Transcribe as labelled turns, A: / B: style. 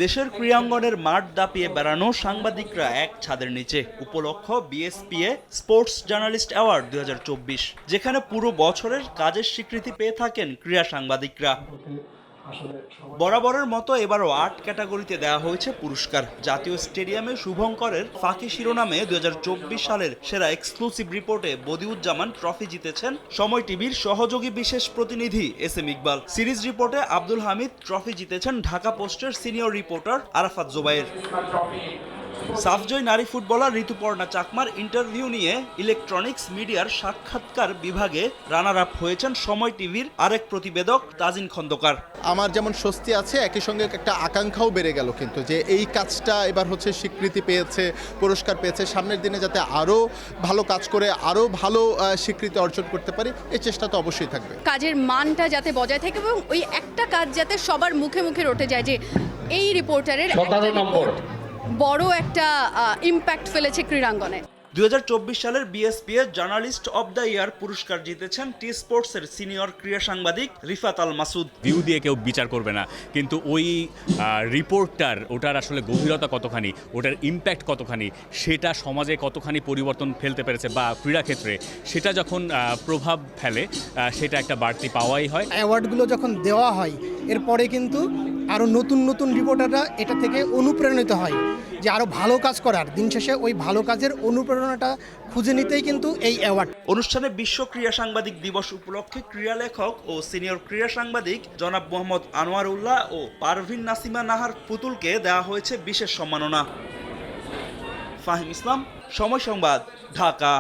A: দেশের ক্রীড়াঙ্গনের মাঠ দাপিয়ে বেড়ানো সাংবাদিকরা এক ছাদের নিচে। উপলক্ষ বিএসপিএ স্পোর্টস জার্নালিস্ট অ্যাওয়ার্ড 2024, যেখানে পুরো বছরের কাজের স্বীকৃতি পেয়ে থাকেন ক্রীড়া সাংবাদিকরা। বরাবরের মতো এবারও 8 ক্যাটাগরিতে দেওয়া হয়েছে পুরস্কার। জাতীয় স্টেডিয়ামে শুভঙ্করের ফাঁকি শিরোনামে 2024 সালের সেরা এক্সক্লুসিভ রিপোর্টে বদিউজ্জামান ট্রফি জিতেছেন সময় টিভির সহযোগী বিশেষ প্রতিনিধি এস এম ইকবাল। সিরিজ রিপোর্টে আব্দুল হামিদ ট্রফি জিতেছেন ঢাকা পোস্টের সিনিয়র রিপোর্টার আরাফাত জোবায়ের। সাফজয় নারী ফুটবলার ঋতুপর্ণা চাকমার ইন্টারভিউ নিয়ে ইলেকট্রনিক্স মিডিয়ার সাক্ষাৎকার বিভাগে রানার আপ হয়েছেন সময় টিভির আরেক প্রতিবেদক তাজিন খন্দকার।
B: আমার যেমন স্বস্তি আছে, একই সঙ্গে একটা আকাঙ্ক্ষাও বেড়ে গেল কিন্তু যে এই কাজটা এবার হচ্ছে স্বীকৃতি পেয়েছে, পুরস্কার পেয়েছে। সামনের দিনে যাতে আরও ভালো কাজ করে আরও ভালো স্বীকৃতি অর্জন করতে পারি, এই চেষ্টা তো অবশ্যই থাকবে।
C: কাজের মানটা যাতে বজায় থাকে এবং ওই একটা কাজ যাতে সবার মুখে মুখে রটে যায় যে এই রিপোর্টারের বড় একটা ইম্প্যাক্ট ফেলেছে ক্রীড়াঙ্গনে।
A: 2024 সালের বিএসপিএ জার্নালিস্ট অব দ্য ইয়ার পুরস্কার জিতেছেন টি স্পোর্টসের সিনিয়র ক্রীড়া সাংবাদিক রিফাত আল মাসুদ।
D: ভিউ দিয়ে কেউ বিচার করবে না, কিন্তু ওই রিপোর্টটার ওটার আসলে গভীরতা কতখানি, ওটার ইম্প্যাক্ট কতখানি, সেটা সমাজে কতখানি পরিবর্তন ফেলতে পেরেছে বা ক্রীড়াক্ষেত্রে সেটা যখন প্রভাব ফেলে, সেটা একটা বাড়তি পাওয়াই হয়।
E: অ্যাওয়ার্ডগুলো যখন দেওয়া হয় এরপরে কিন্তু আরও নতুন নতুন রিপোর্টাররা এটা থেকে অনুপ্রাণিত হয় যে আরও ভালো কাজ করার। দিন শেষে ওই ভালো কাজের অনুপ্রেরণাটা খুঁজে নিতেই কিন্তু এই অ্যাওয়ার্ড।
A: অনুষ্ঠানে বিশ্ব ক্রীড়া সাংবাদিক দিবস উপলক্ষে ক্রীড়া লেখক ও সিনিয়র ক্রীড়া সাংবাদিক জনাব মোহাম্মদ আনোয়ার উল্লাহ ও পারভিন নাসিমা নাহার পুতুলকে দেওয়া হয়েছে বিশেষ সম্মাননা। ফাহিম ইসলাম, সময় সংবাদ, ঢাকা।